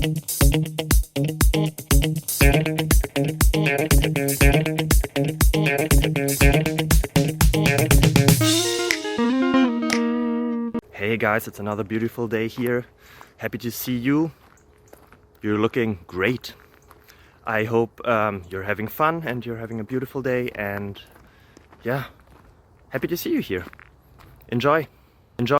Hey guys, it's another beautiful day here. Happy to see you. You're looking great. I hope you're having fun and you're having a beautiful day, and yeah, happy to see you here. Enjoy. Enjoy.